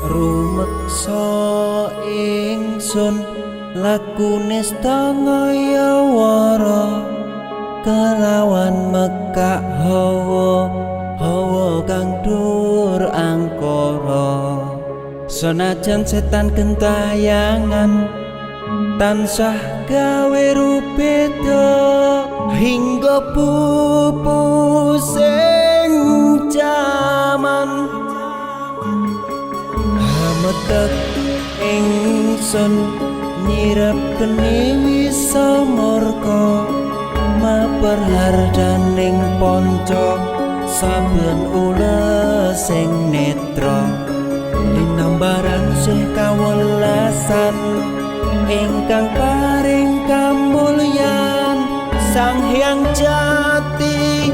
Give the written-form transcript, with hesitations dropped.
rumeksa ingsun lakune stangaya wara kelawan mekak hawa kang dur angkara senajan setan gentayangan tansah gawe rupeda hingga pupusing jaman hametek ingsun nyirep kene wisa murka maperhardaning panca saben ules sing netra linambaran sih kawelasan ingkang paring kamulyan Sang Hyang Jati